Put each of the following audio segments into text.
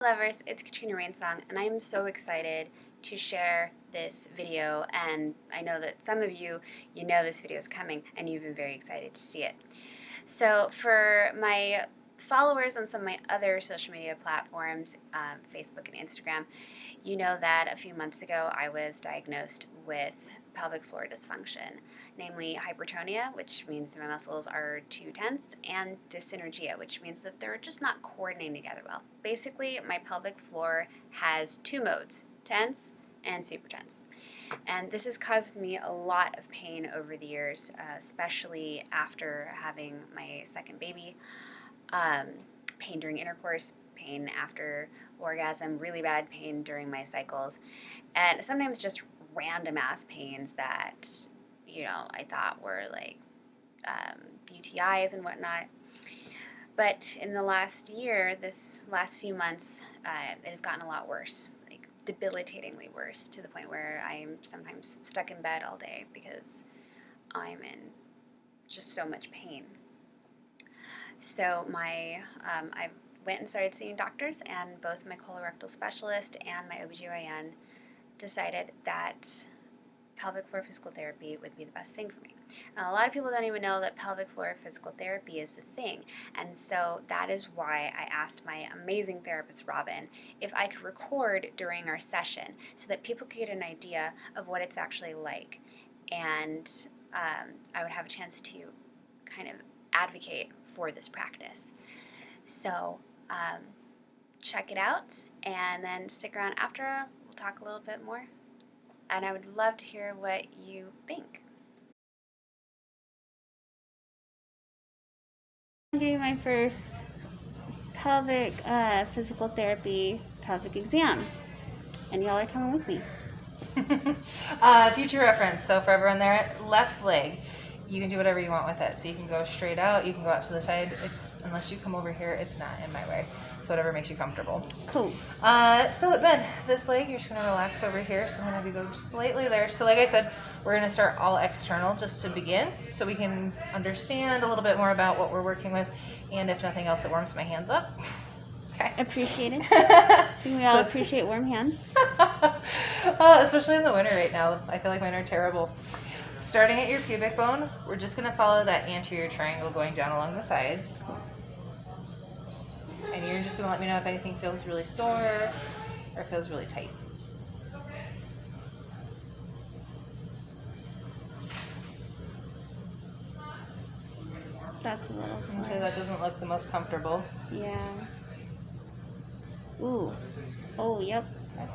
lovers, it's Katrina Rainsong, and I'm so excited to share this video, and I know that some of you know this video is coming, and you've been very excited to see it. So for my followers on some of my other social media platforms, Facebook and Instagram, you know that a few months ago I was diagnosed with pelvic floor dysfunction, namely hypertonia, which means my muscles are too tense, and dyssynergia, which means that they're just not coordinating together well. Basically, my pelvic floor has two modes, tense and super tense. And this has caused me a lot of pain over the years, especially after having my second baby. Pain during intercourse, pain after orgasm, really bad pain during my cycles, and sometimes just random ass pains that, I thought were like UTIs and whatnot. But in the last year, this last few months, it has gotten a lot worse, like debilitatingly worse, to the point where I'm sometimes stuck in bed all day because I'm in just so much pain. So I went and started seeing doctors, and both my colorectal specialist and my OBGYN decided that pelvic floor physical therapy would be the best thing for me. Now, a lot of people don't even know that pelvic floor physical therapy is the thing, and so that is why I asked my amazing therapist, Robin, if I could record during our session so that people could get an idea of what it's actually like, and I would have a chance to kind of advocate for this practice. So check it out, and then stick around after. We'll talk a little bit more, and I would love to hear what you think. I'm getting my first pelvic physical therapy pelvic exam, and y'all are coming with me. Future reference, so for everyone there, left leg, you can do whatever you want with it. So you can go straight out, you can go out to the side. Unless you come over here, it's not in my way. So whatever makes you comfortable. Cool. So then, this leg, you're just going to relax over here. So I'm going to have you go slightly there. So like I said, we're going to start all external just to begin, so we can understand a little bit more about what we're working with. And if nothing else, it warms my hands up. Okay. Appreciate it. I think we all appreciate warm hands. Especially in the winter right now. I feel like mine are terrible. Starting at your pubic bone, we're just going to follow that anterior triangle going down along the sides. And you're just going to let me know if anything feels really sore or feels really tight. That's a little sore. Okay, that doesn't look the most comfortable. Yeah. Ooh. Oh, yep. Okay.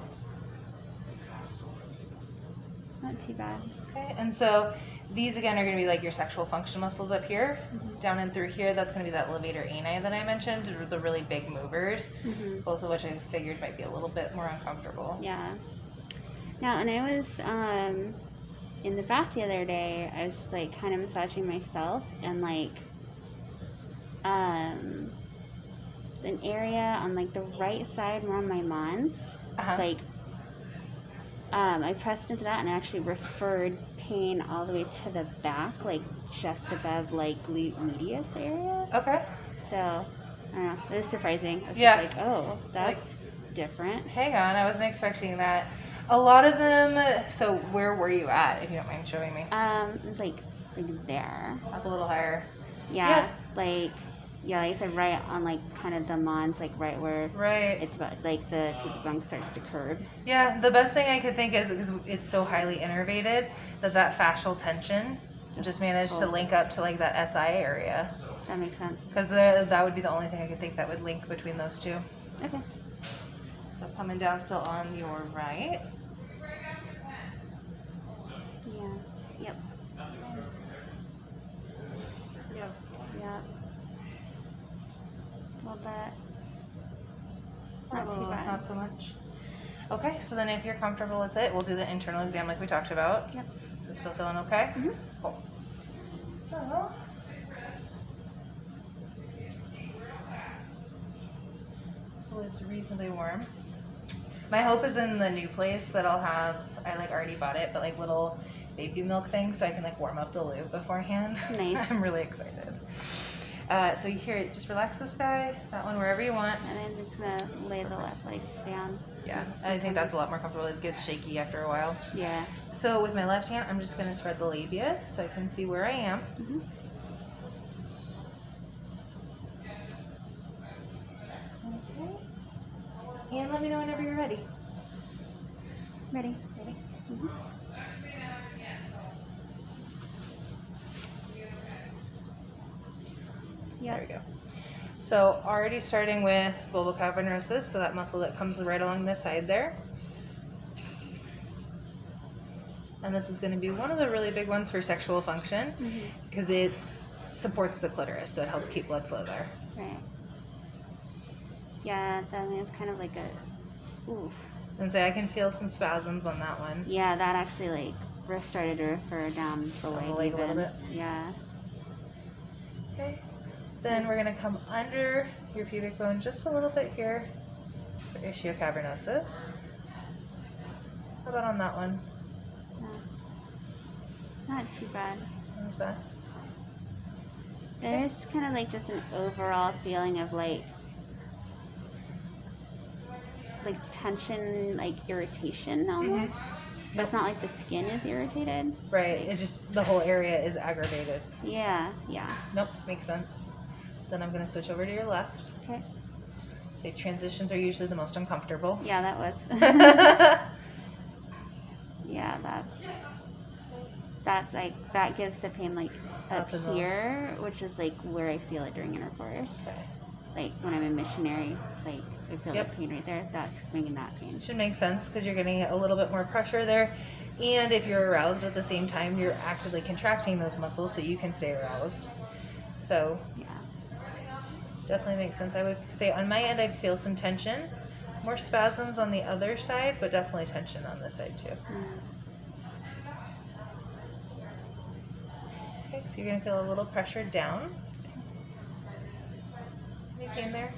Not too bad. Okay, and so these again are going to be like your sexual function muscles up here. Mm-hmm. Down and through here, that's going to be that levator ani that I mentioned, the really big movers, both of which I figured might be a little bit more uncomfortable. Yeah. Now, when I was in the bath the other day, I was just like kind of massaging myself, and like an area on like the right side around my mons, like I pressed into that and actually referred pain all the way to the back, like just above like glute medius area. Okay. So I don't know, it was surprising. I was Yeah. just like, oh, that's different. Hang on, I wasn't expecting that. A lot of them, so where were you at, if you don't mind showing me? It was like there. Up a little higher. Yeah. Like I said, right on like kind of the mons, like right where it's about, like the pubic bone starts to curve. Yeah, the best thing I could think is because it's so highly innervated that fascial tension just managed to link up to like that SI area. That makes sense. Because that would be the only thing I could think that would link between those two. Okay. So coming down still on your right. Yeah. Yep. Yep. Yeah. A little bit. Not too bad. Not so much. Okay, so then if you're comfortable with it, we'll do the internal exam like we talked about. Yep. So still feeling okay? Mm-hmm. Cool. So, it's reasonably warm. My hope is in the new place that I'll have, I like already bought it, but like little baby milk things so I can like warm up the lube beforehand. Nice. I'm really excited. So here, just relax this guy, that one wherever you want. And then just gonna lay the left leg down. Yeah, I think that's a lot more comfortable. It gets shaky after a while. Yeah. So with my left hand, I'm just gonna spread the labia so I can see where I am. Mm-hmm. Okay. And let me know whenever you're ready. Ready? Ready? Mm-hmm. Yep. There we go. So already starting with vulvocavernosus, so that muscle that comes right along the side there. And this is going to be one of the really big ones for sexual function because it supports the clitoris, so it helps keep blood flow there. Right. Yeah, that is kind of like a, oof. And say I can feel some spasms on that one. Yeah, that actually started to refer down the leg a little bit. Yeah. Okay. Then we're going to come under your pubic bone just a little bit here for ischiocavernosus. How about on that one? Not too bad. That was bad. There's kind of like just an overall feeling of like tension, like irritation almost. But it's not like the skin is irritated. Right. It just, the whole area is aggravated. Yeah, yeah. Nope, makes sense. Then I'm going to switch over to your left. Okay. So transitions are usually the most uncomfortable. Yeah, that was. Yeah, that's like, that gives the pain like up here, which is like where I feel it during intercourse. Okay. Like when I'm a missionary, like I feel the pain right there. That's making that pain. It should make sense because you're getting a little bit more pressure there. And if you're aroused at the same time, you're actively contracting those muscles so you can stay aroused. So Yeah. definitely makes sense. I would say on my end, I feel some tension. More spasms on the other side, but definitely tension on this side too. Okay, so you're going to feel a little pressure down. Any pain there?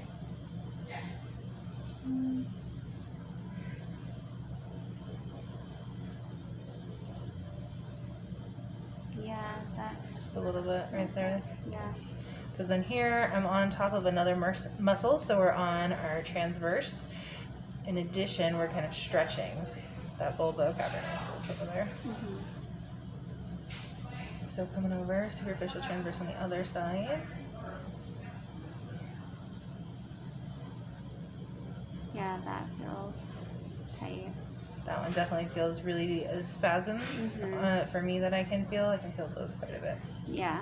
Yeah, that's, Just a little bit right there. yeah. Because then here I'm on top of another muscle, so we're on our transverse. In addition, we're kind of stretching that vulvocavernosus over there. So coming over, superficial transverse on the other side. Yeah, that feels tight. That one definitely feels really spasms for me that I can feel. I can feel those quite a bit. Yeah.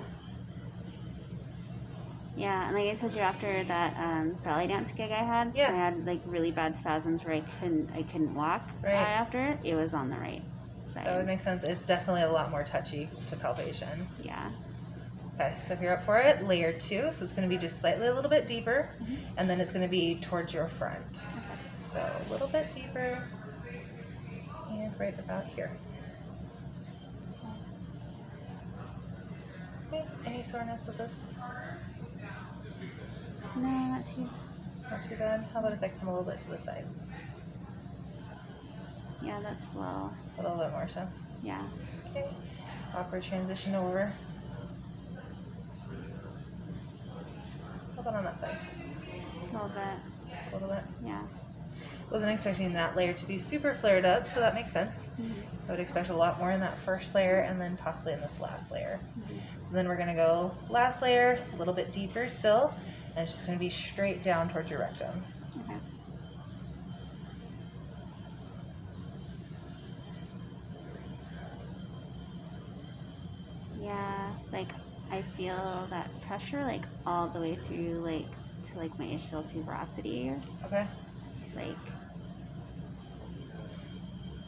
Yeah, and like I told you after that ballet dance gig I had, I had like really bad spasms where I couldn't walk after. It was on the right side. That would make sense. It's definitely a lot more touchy to palpation. Yeah. Okay, so if you're up for it, layer 2. So it's going to be just slightly a little bit deeper, and then it's going to be towards your front. So a little bit deeper, and right about here. Okay, any soreness with this? No, not too. Not too bad. How about if I come a little bit to the sides? Yeah, that's low. A little bit more so. Yeah. Okay, awkward transition over. How about on that side? A little bit. A little bit. Yeah. Wasn't expecting that layer to be super flared up, so that makes sense. I would expect a lot more in that first layer and then possibly in this last layer. So then we're going to go last layer, a little bit deeper still, and it's just going to be straight down towards your rectum. Okay. Yeah, like I feel that pressure like all the way through like to like my ischial tuberosity. Okay. Like.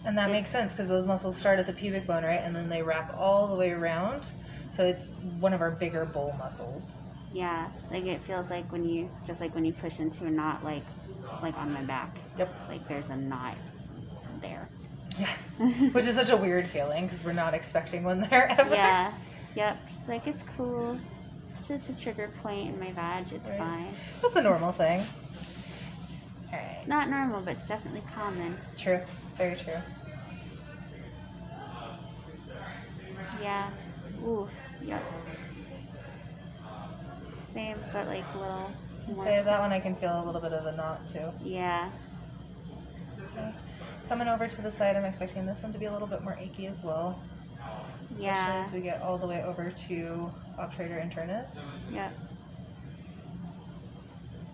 And that makes sense because those muscles start at the pubic bone, right? And then they wrap all the way around. So it's one of our bigger bull muscles. Yeah, like it feels like when you push into a knot, like on my back. Yep. Like there's a knot there. Yeah. Which is such a weird feeling because we're not expecting one there ever. Yeah. Yep. Just like it's cool. It's just a trigger point in my vag. It's fine. That's a normal thing. All right. It's not normal, but it's definitely common. True. Very true. Yeah. Oof. Yep. same, but like a little more. Say that one I can feel a little bit of a knot too. Yeah. Okay. Coming over to the side, I'm expecting this one to be a little bit more achy as well. Especially as we get all the way over to obturator internus. Yep.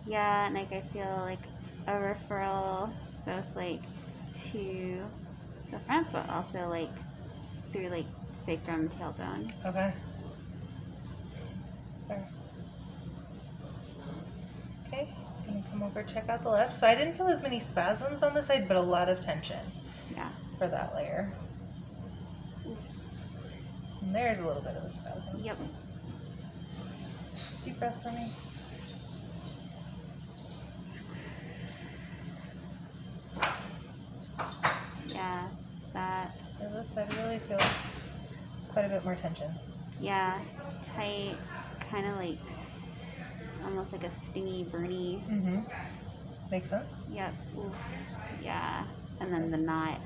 Yeah, and like I feel like a referral both like to the front, but also like through like sacrum tailbone. Okay. There. Okay, gonna come over, check out the left. So I didn't feel as many spasms on the side, but a lot of tension. Yeah. For that layer. And there's a little bit of a spasm. Yep. Deep breath for me. Yeah, that. So this side really feels quite a bit more tension. Yeah, tight, kind of like almost like a stingy, burny. Mm-hmm. Makes sense? Yep. Oof. Yeah. And then the knot.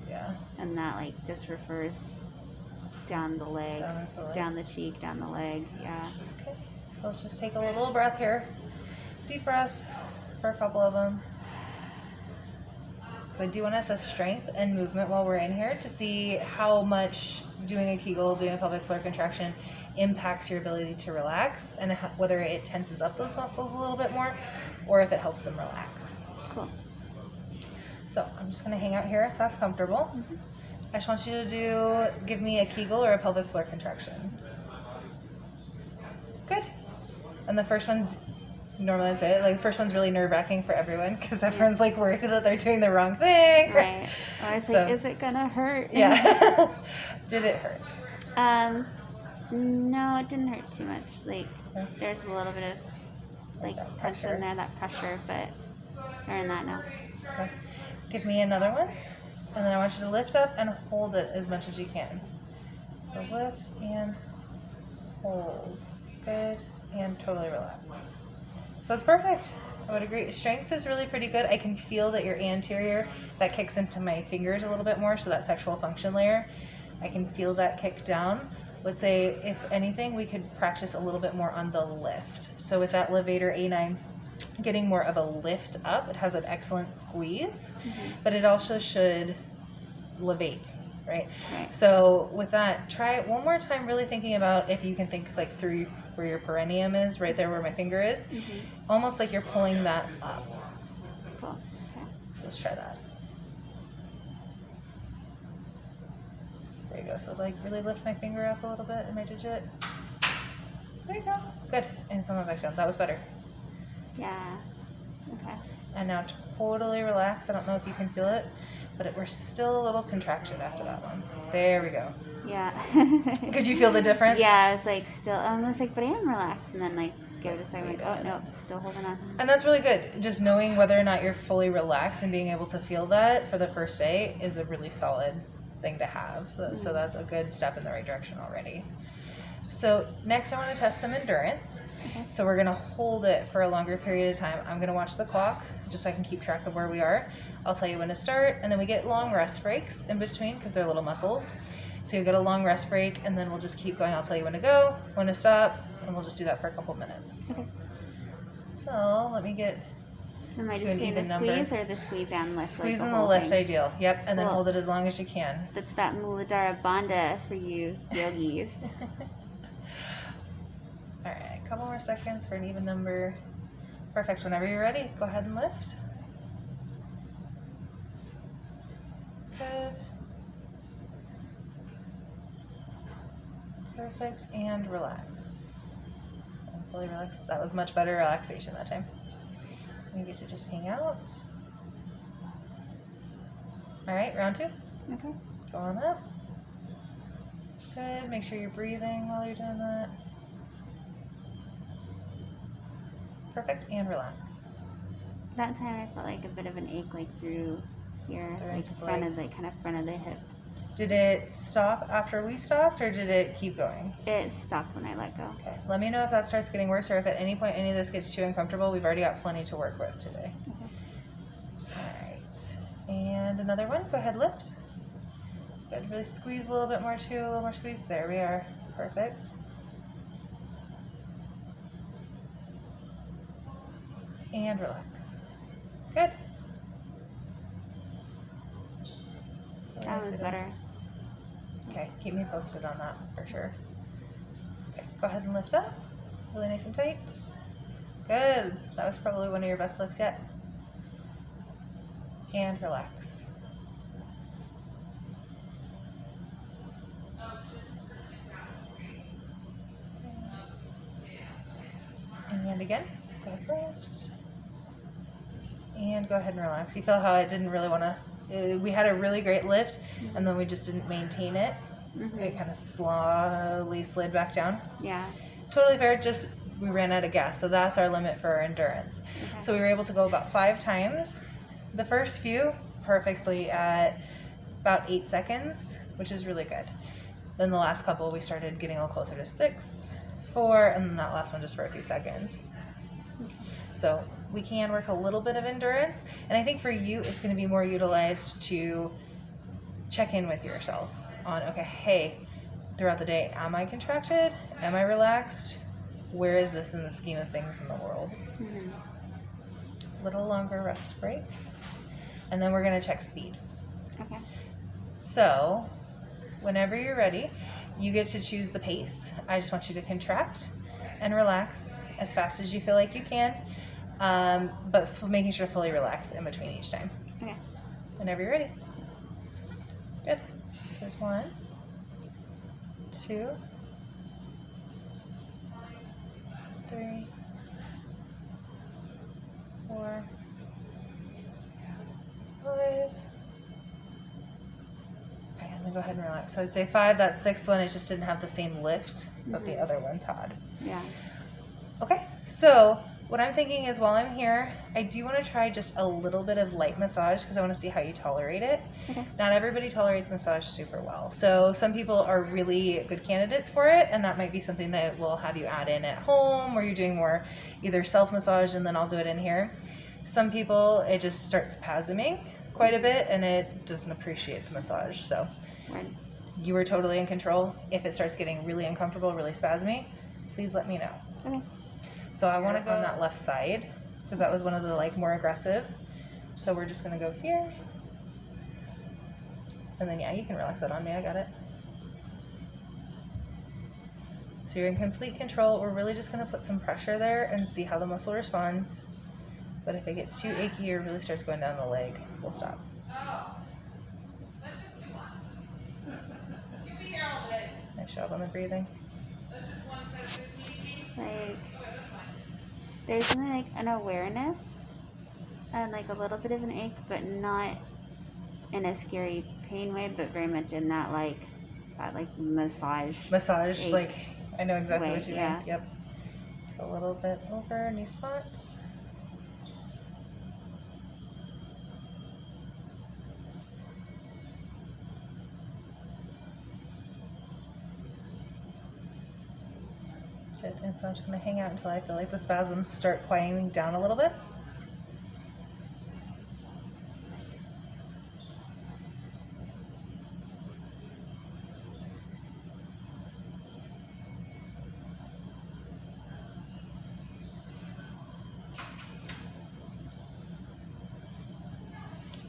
Yeah. And that like just refers down the leg, down the cheek, down the leg. Yeah. Okay. So let's just take a little breath here. Deep breath for a couple of them. Because I do want to assess strength and movement while we're in here to see how much doing a Kegel, doing a pelvic floor contraction impacts your ability to relax, and whether it tenses up those muscles a little bit more or if it helps them relax. Cool. So I'm just going to hang out here if that's comfortable. Mm-hmm. I just want you to give me a Kegel or a pelvic floor contraction. Good. And the first one's, normally I'd say, like, the first one's really nerve-wracking for everyone because everyone's like worried that they're doing the wrong thing. Right. Or it's like, is it gonna hurt? Yeah. Did it hurt? No, it didn't hurt too much. Like, there's a little bit of like tension there, that pressure, but other than that, no. Okay. Give me another one, and then I want you to lift up and hold it as much as you can. So lift and hold. Good. And totally relax. So it's perfect. I would agree. Strength is really pretty good. I can feel that your anterior, that kicks into my fingers a little bit more, so that sexual function layer, I can feel that kick down. Would say, if anything, we could practice a little bit more on the lift. So with that levator A9, getting more of a lift up, it has an excellent squeeze, but it also should levate, right? So with that, try it one more time, really thinking about if you can think like through where your perineum is, right there where my finger is, almost like you're pulling that up. Cool. Okay. So let's try that. There you go. So like really lift my finger up a little bit in my digit. There you go. Good. And come on back down. That was better. Yeah. Okay. And now totally relax. I don't know if you can feel it, but we're still a little contracted after that one. There we go. Yeah. Could you feel the difference? Yeah, I was like still, I was like, but I am relaxed. And then like give it a second, like, oh no, still holding on. And that's really good. Just knowing whether or not you're fully relaxed and being able to feel that for the first day is a really solid thing to have. So that's a good step in the right direction already. So next I want to test some endurance. Okay. So we're going to hold it for a longer period of time. I'm going to watch the clock just so I can keep track of where we are. I'll tell you when to start, and then we get long rest breaks in between because they're little muscles. So you'll get a long rest break, and then we'll just keep going. I'll tell you when to go, when to stop, and we'll just do that for a couple minutes. Okay. So let me get Am I to just an doing even the number. Squeeze or the squeeze and lift? Squeeze like in the whole lift, thing? ideal. Yep, and then Cool. hold it as long as you can. That's that Muladhara Bandha for you yogis. All right, a couple more seconds for an even number. Perfect. Whenever you're ready, go ahead and lift. Good. Perfect, and relax. And fully relax. That was much better relaxation that time. You get to just hang out. All right, round two. Okay. Go on up. Good. Make sure you're breathing while you're doing that. Perfect, and relax. That time I felt like a bit of an ache like through here, Right like to the front leg. of the kind of front of the hip. Did it stop after we stopped, or did it keep going? It stopped when I let go. Okay, let me know if that starts getting worse, or if at any point any of this gets too uncomfortable. We've already got plenty to work with today. Okay. All right, and another one. Go ahead, lift. Good, really squeeze a little bit more too, a little more squeeze. There we are, perfect. And relax. Good. That was better. Okay, keep me posted on that for sure. Okay, go ahead and lift up. Really nice and tight. Good. That was probably one of your best lifts yet. And relax. And again, go first. And go ahead and relax. You feel how it didn't really want to, we had a really great lift, and then we just didn't maintain it. It kind of slowly slid back down. Yeah. Totally fair, just we ran out of gas, so that's our limit for our endurance. Okay. So we were able to go about 5 times. The first few, perfectly at about 8 seconds, which is really good. Then the last couple, we started getting a little closer to 6, 4, and then that last one just for a few seconds. So we can work a little bit of endurance, and I think for you, it's going to be more utilized to check in with yourself on, okay, hey, throughout the day, am I contracted? Am I relaxed? Where is this in the scheme of things in the world? Little longer rest break. And then we're going to check speed. Okay. So whenever you're ready, you get to choose the pace. I just want you to contract and relax as fast as you feel like you can, but making sure to fully relax in between each time. Okay. Whenever you're ready. Good. There's 1, 2, 3, 4, 5. Okay, and then go ahead and relax. So I'd say 5. That 6th one, it just didn't have the same lift that the other ones had. Yeah. Okay, so what I'm thinking is while I'm here, I do want to try just a little bit of light massage because I want to see how you tolerate it. Okay. Not everybody tolerates massage super well. So some people are really good candidates for it, and that might be something that we'll have you add in at home where you're doing more either self-massage and then I'll do it in here. Some people, it just starts spasming quite a bit and it doesn't appreciate the massage. So Right. you are totally in control. If it starts getting really uncomfortable, really spasmy, please let me know. Okay. So I want to go on that left side because that was one of the more aggressive. So we're just going to go here. And then yeah, you can relax that on me. I got it. So you're in complete control. We're really just going to put some pressure there and see how the muscle responds. But if it gets too achy or really starts going down the leg, we'll stop. Nice job on the breathing. Like, there's something an awareness and a little bit of an ache, but not in a scary pain way, but very much in that massage. Massage, ache I know exactly way, what you yeah. mean. Yep. So a little bit over knee spot. Good. And so I'm just going to hang out until I feel like the spasms start quieting down a little bit.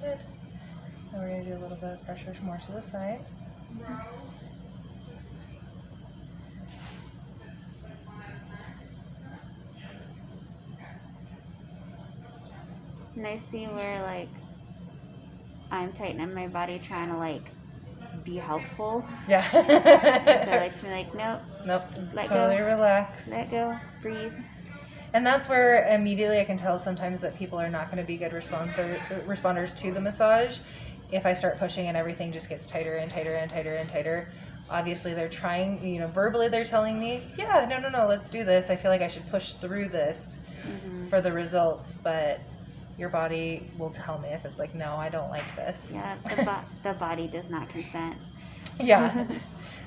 Good. Now we're going to do a little bit of pressure more to the side. And I see where I'm tightening my body trying to be helpful. Yeah. So to be nope. Nope. Let Totally go. relax. Let go. Breathe. And that's where immediately I can tell sometimes that people are not going to be good responders to the massage. If I start pushing and everything just gets tighter and tighter and tighter and tighter, obviously they're trying, verbally they're telling me, yeah, no, let's do this. I feel like I should push through this for the results, but your body will tell me if it's no, I don't like this. Yeah, the body does not consent. Yeah.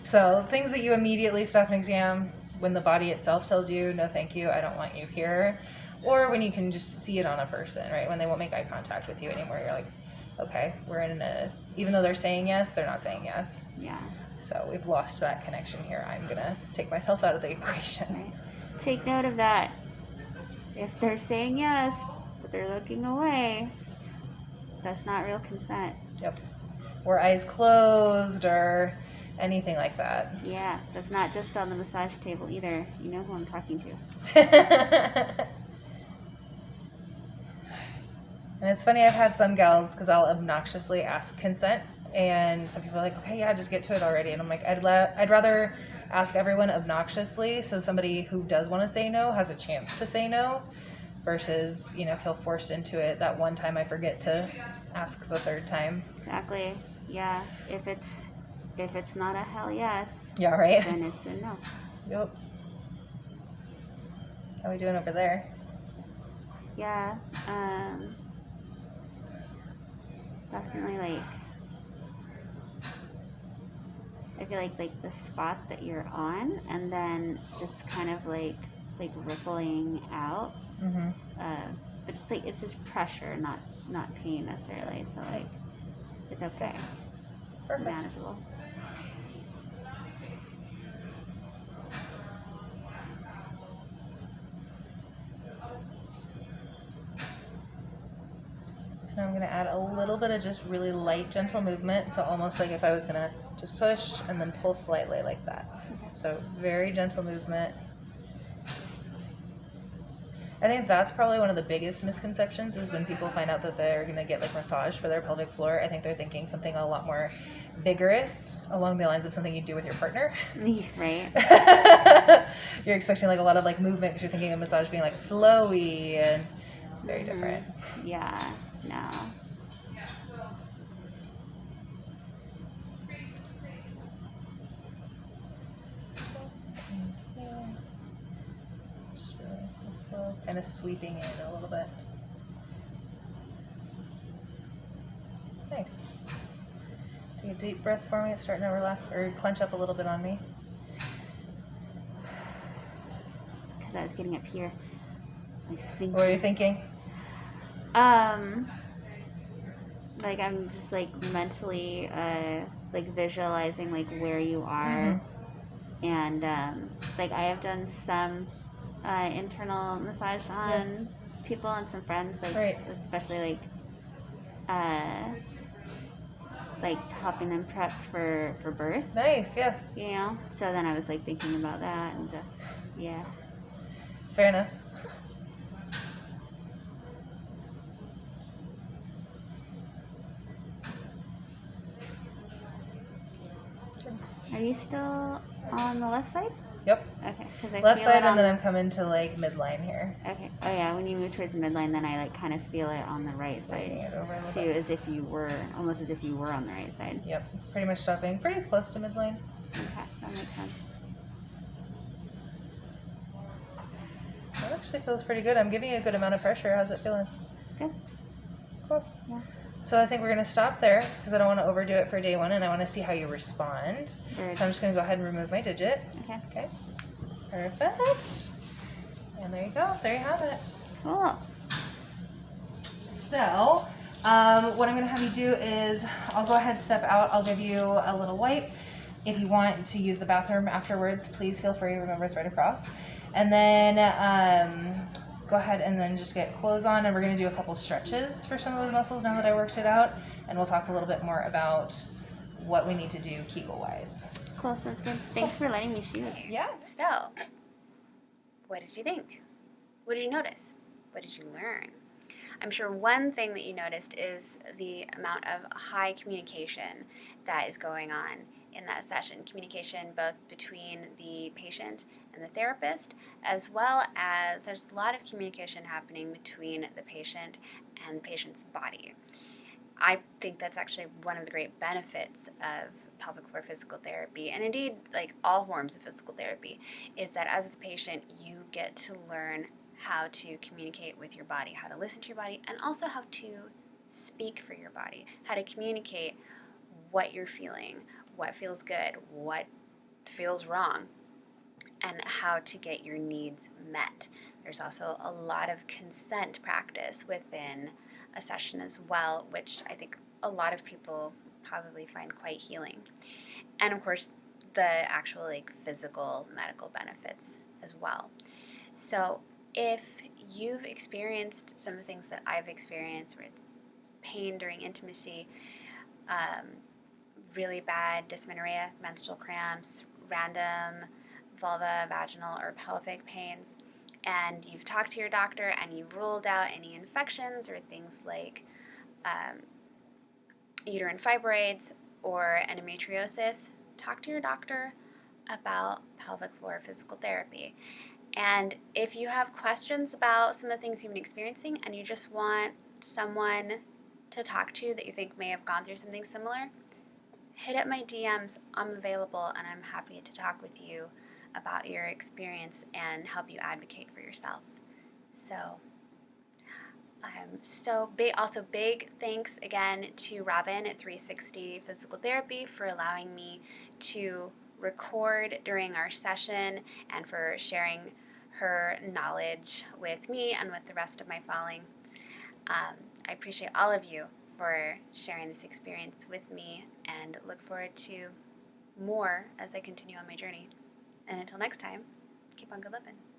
So things that you immediately stop an exam when the body itself tells you, no, thank you, I don't want you here. Or when you can just see it on a person, right? When they won't make eye contact with you anymore, you're like, okay, we're in even though they're saying yes, they're not saying yes. Yeah. So we've lost that connection here. I'm going to take myself out of the equation. Right. Take note of that. If they're saying yes, but they're looking away, that's not real consent. Yep. Or eyes closed or anything like that. Yeah, that's not just on the massage table either. You know who I'm talking to. And it's funny, I've had some gals, because I'll obnoxiously ask consent, and some people are like, okay, yeah, just get to it already. And I'm like, I'd rather ask everyone obnoxiously so somebody who does want to say no has a chance to say no versus, feel forced into it that one time I forget to ask the third time. Exactly. Yeah. If it's not a hell yes, Yeah, right? then it's a no. Yep. How we doing over there? Yeah. Definitely I feel like the spot that you're on, and then just kind of like rippling out. Mm-hmm. But just it's just pressure, not pain necessarily. So it's okay. It's Perfect. manageable. So now I'm going to add a little bit of just really light, gentle movement. So almost like if I was going to just push and then pull slightly like that. Okay. So very gentle movement. I think that's probably one of the biggest misconceptions is when people find out that they're going to get massage for their pelvic floor. I think they're thinking something a lot more vigorous along the lines of something you do with your partner. Right. You're expecting a lot of movement because you're thinking of massage being flowy and very different. Yeah. No. Just really nice and slow, kind of sweeping in a little bit. Nice. Take a deep breath for me. It's starting to relax or clench up a little bit on me. Because I was getting up here. What are you thinking? I'm just mentally visualizing where you are, and I have done some internal massage on people and some friends, right. Especially helping them prep for birth. Nice, yeah. So then I was thinking about that and just Fair enough. Are you still on the left side? Yep. Okay. Left side, and then I'm coming to midline here. Okay. Oh yeah, when you move towards the midline, then I kind of feel it on the right side too, as if you were on the right side. Yep. Pretty much stopping pretty close to midline. Okay, that makes sense. That actually feels pretty good. I'm giving you a good amount of pressure. How's it feeling? Good. Cool. Yeah. So I think we're going to stop there because I don't want to overdo it for day one, and I want to see how you respond. Good. So I'm just going to go ahead and remove my digit. Okay. Okay. Perfect. And there you go. There you have it. Cool. So what I'm going to have you do is I'll go ahead and step out. I'll give you a little wipe. If you want to use the bathroom afterwards, please feel free. Remember, it's right across. And then go ahead and then just get clothes on, and we're going to do a couple stretches for some of those muscles now that I worked it out, and we'll talk a little bit more about what we need to do Kegel-wise. Cool, sounds good. Thanks for letting me shoot. Yeah. So, what did you think? What did you notice? What did you learn? I'm sure one thing that you noticed is the amount of high communication that is going on in that session. Communication both between the patient and the therapist, as well as there's a lot of communication happening between the patient and the patient's body. I think that's actually one of the great benefits of pelvic floor physical therapy, and indeed all forms of physical therapy, is that as the patient you get to learn how to communicate with your body, how to listen to your body, and also how to speak for your body, how to communicate what you're feeling, what feels good, what feels wrong, and how to get your needs met. There's also a lot of consent practice within a session as well, which I think a lot of people probably find quite healing. And of course, the actual physical medical benefits as well. So If you've experienced some of the things that I've experienced, where it's pain during intimacy, um, really bad dysmenorrhea, menstrual cramps, random vulva, vaginal, or pelvic pains, and you've talked to your doctor and you've ruled out any infections or things like um, uterine fibroids or endometriosis, talk to your doctor about pelvic floor physical therapy. And if you have questions about some of the things you've been experiencing and you just want someone to talk to that you think may have gone through something similar, hit up my DMs. I'm available and I'm happy to talk with you about your experience and help you advocate for yourself. So, also big thanks again to Robin at 360 Physical Therapy for allowing me to record during our session and for sharing her knowledge with me and with the rest of my following. I appreciate all of you for sharing this experience with me and look forward to more as I continue on my journey. And until next time, keep on good living.